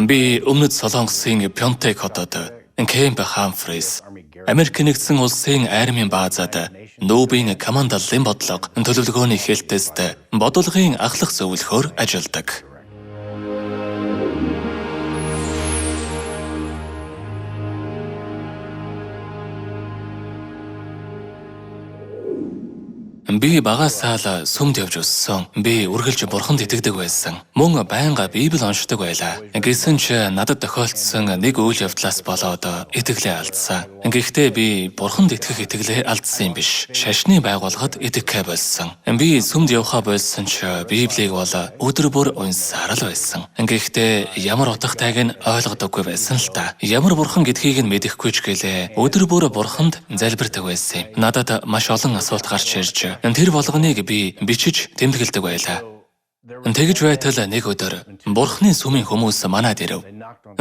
Би Өмнөд Солонгосын Пёнтек хотод Кэмп Хамфрис Америк нэгдсэн улсын армийн баазад нүүбийн командаллын бодлого төлөвлөгөөний хэлтэст бодлогын ахлах зөвлөхөөр ажилладаг. Би багасаа л сүмд явж өссөн. Би үргэлж бурханд итгэдэг байсан. Мөн байнга Библи уншдаг байлаа. Гэсэн ч надад тохиолдсон нэг үйл явдлаас болоод итгэлээ алдсан. Гэхдээ би бурханд итгэх итгэлээ алдсан юм биш. Шашны байгууллагад итгэх болсон. Би сүмд явхаа болсон ч Библийг бол өдөр бүр уншсаар л байсан. Гэхдээ ямар утгатайг нь ойлгодоггүй байсан л та. Ямар бурхан гэдгийг нь мэдэхгүй ч гэлээ өдөр бүр бурханд залбирдаг байсан юм. Надад маш олон асуулт гарч ирж тэр болгоныг би бичиж тэмдэглэдэг байлаа. Тэгж байтал нэг өдөр бурхны сүмийн хүмүүс манад ирэв.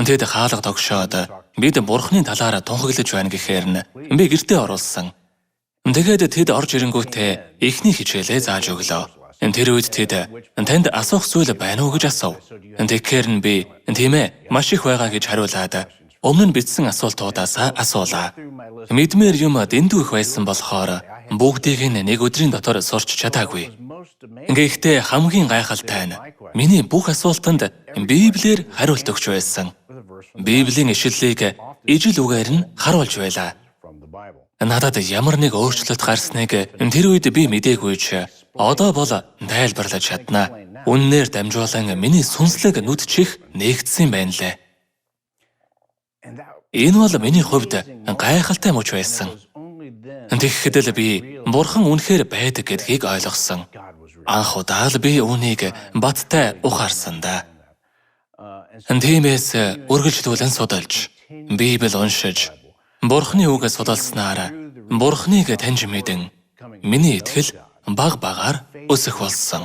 Тэд хаалга тогшоод бид бурхны талаараа тунхаглаж байна гэхээр нь би гэртээ оруулсан. Тэгээд тэд орж ирэнгүүтээ эхний хичээлээ зааж өглөө. Тэр үед тэд танд асуух зүйл байна уу гэж асуув. Тэгэхээр нь би тийм ээ маш их байгаа гэж хариулаад өмнө нь бичсэн асуултуудаас асуулаа. Мэдмээр юм дэндүү их байсан болохоор бүгдийг нэг өдрийн дотор сурч чадаагүй. Гэхдээ хамгийн гайхалтай нь миний бүх асуултанд Библиэр хариулт өгч байсан. Библийн ишлэлийг ижил үгээр нь харуулж байлаа. Надад ямар нэг өөрчлөлт гарсныг тэр үед би мэдээгүй ч одоо бол тайлбарлаж чадна. Үннээр дамжуулан миний сүнслэг нүд чих нээгдсэн байна лээ. Энэ бол миний хувьд гайхалтай мөч байсан. Тэгэхэд л би бурхан үнэхээр байдаг гэдгийг ойлгосон. Анх удаа л би үүнийг баттай ухаарсан да. Тиймээс үргэлжлүүлэн судалж, Библи уншиж, бурханы үгээ судалснаар бурханыг таньж мэдэн миний итгэл баг багаар өсөх болсон.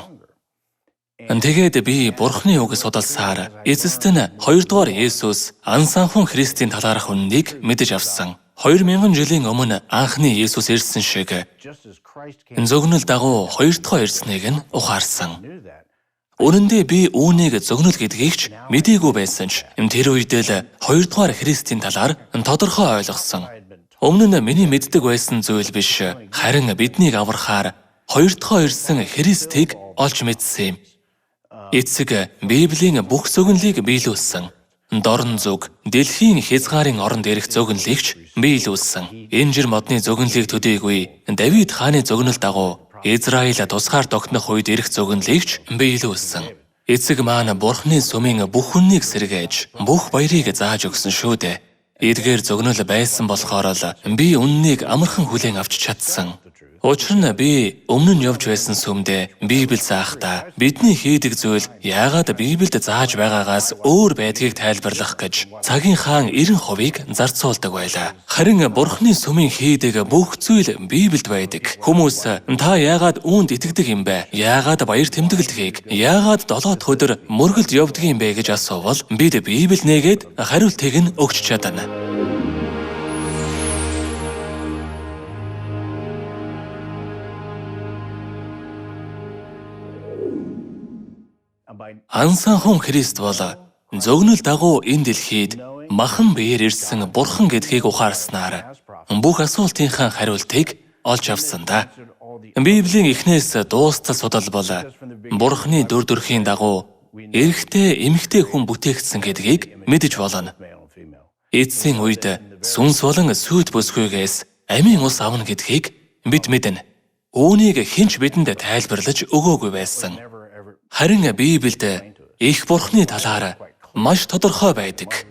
Тэгээд би бурханы үгээ судалсаар эцэст нь 2 дугаар Есүс ан санхун Христийн талаарх үннийг мэдэж авсан. 2000 жилийн өмнө анхны Есүс ирсэн шиг зөгнөл дагуу 2 дахь ирснийг нь ухаарсан. Үнэн дээр би үүнийг зөгнөл гэдгийг ч мэдээгүй байсан ч тэр үед л 2 дугаар Христийн талаар тодорхой ойлгосон. Өмнө нь миний мэддэг байсан зүйл биш, харин биднийг аврахаар 2 дахь ирсэн Христийг олж мэдсэн юм. Эцэг Библийн бүх зөгнөлийг биелүүлсэн. Дорн зүг, дэлхийн хязгаарын оронд ирэх зөгнөлийгч биелүүлсэн. Энэ жир модны зөгнөлийг төдийгүй Давид хааны зөгнөл дагуу Израиль тусгаар тогтнох үед ирэх зөгнөлийгч биелүүлсэн. Эцэг маань бурхны сүмийн бүх хүннийг сэргээж, бүх баярыг зааж өгсөн шүү дээ. Эдгээр зөгнөл байсан болохоор л би үннийг амархан хүлээн авч чадсан. Учир нь би өмнө нь явж байсан сүмдээ Библи заахтаа бидний хийдэг зүйл яагаад Библиэд зааж байгаагаас өөр байдгийг тайлбарлах гэж цагийн хаан 90% зарцуулдаг байлаа. Харин бурхны сүмийн хийдэг бүх зүйл Библиэд байдаг. Хүмүүс та яагаад үүнд итгэдэг юм бэ? Яагаад баяр тэмдэглэдгийг? Яагаад 7 өдөр мөргөлд явдаг юм бэ гэж асуувал бид Библи нээгээд хариултыг нь өгч чадна. Ан санхун Христ бол зөгнөл дагуу энэ дэлхийд махан биеэр ирсэн бурхан гэдгийг ухаарснаар бүх асуултынхаа хариултыг олж авсан да. Библийн эхнээс дуустал судал бол бурханы дүр төрхийн дагуу эрэгтэй эмэгтэй хүн бүтээгдсэн гэдгийг мэдэж болно. Эцсийн үед сүнс болон сүйд бүсгүйгээс амийн ус авна гэдгийг бид мэднэ. Үүнийг хэн ч бидэнд тайлбарлаж өгөөгүй байсан. Харин Библиэд их бурхны талаар маш тодорхой байдаг.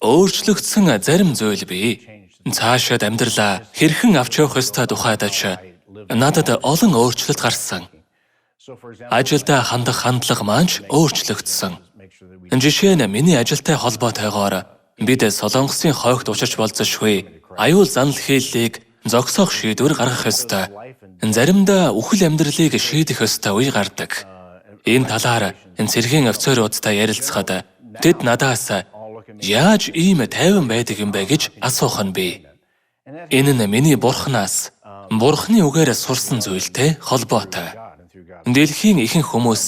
Өөрчлөгдсөн зарим зүйл бий. Цаашид амьдралаа хэрхэн авч явах ёстой тухайд ч надад олон өөрчлөлт гарсан. Ажилдаа хандах хандлага маань өөрчлөгдсөн. Жишээ нь миний ажилтай холбоотойгоор бид Солонгосын хойгт учирч болзошгүй аюул занал хийллийг зогсоох шийдвэр гаргах ёстой. Заримдаа үхэл амьдралыг шийдэх ёстой үе гардаг. Энэ талаар цэргийн офицеруудтай ярилцахад тэд надаас яаж ийм тайван байдаг юм бэ гэж асуух нь бий. Энэ нь миний Бурханаас, Бурханы үгээрээ сурсан зүйлтэй холбоотой. Дэлхийн ихэнх хүмүүс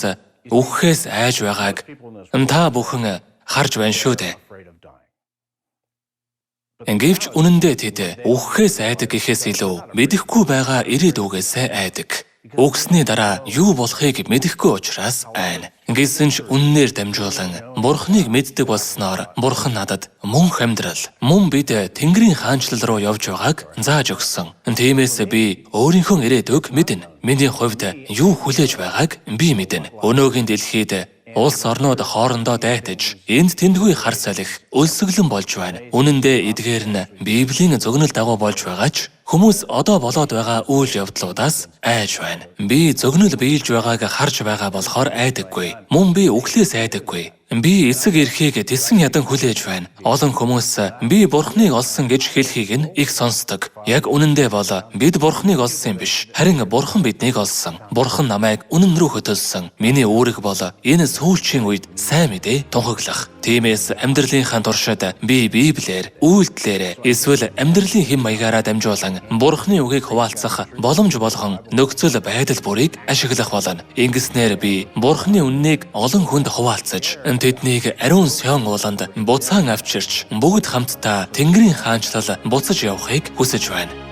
үхэхээс айж байгааг та бүхэн харж байна шүү дээ. Гэвч үнэндээ тэд үхэхээс айдаг гэхээс илүү мэдэхгүй байгаа ирээдүгээс айдаг. Үгсний дараа юу болохыг мэдэхгүй учраас айна. Гэсэн ч үннээр дамжуулан Бурханыг мэддэг болсноор Бурхан надад мөнх амьдрал, мөн бид Тэнгэрийн хаанчлал руу явж байгааг зааж өгсөн. Тиймээс би өөрийнхөө ирээдүг мэднэ. Миний хувьд юу хүлээж байгааг би мэднэ. Өнөөгийн дэлхийд улс орнууд хоорондоо дайтаж, энд тэндгүй хар салхи, өлсгөлэн болж байна. Үнэндээ эдгээр нь Библийн зөгнөл дагуу болж байгаа ч хүмүүс одоо болоод байгаа үйл явдлуудаас айж байна. Би зөгнөл биелж байгааг харж байгаа болохоор айдаггүй. Мөн би үхлээс айдаггүй. Би эцэг эрхийг тэсэн ядан хүлээж байна. Олон хүмүүс би Бурханыг олсон гэж хэлхийг нь их сонсдог. Яг үнэндээ бол бид Бурханыг олсон юм биш. Харин Бурхан биднийг олсон. Бурхан намайг үнэн рүү хөтөлсөн. Миний үүрэг бол энэ сүүлчийн үед сайн мэдээ тунхаглах. Тиймээс амьдралынхаа туршид би Библиэр, үйлдэлээр эсвэл амьдралын хэм маягаараа дамжуулан Бурханы үгийг хуваалцах боломж болгон нөхцөл байдал бүрийг ашиглах болно. Ингэснээр би Бурханы үннийг олон хүнд хуваалцаж, тэднийг ариун Сион ууланд буцаан авчирч, бүгд хамтдаа Тэнгэрийн хаанчлал буцаж явахыг хүсэж байна.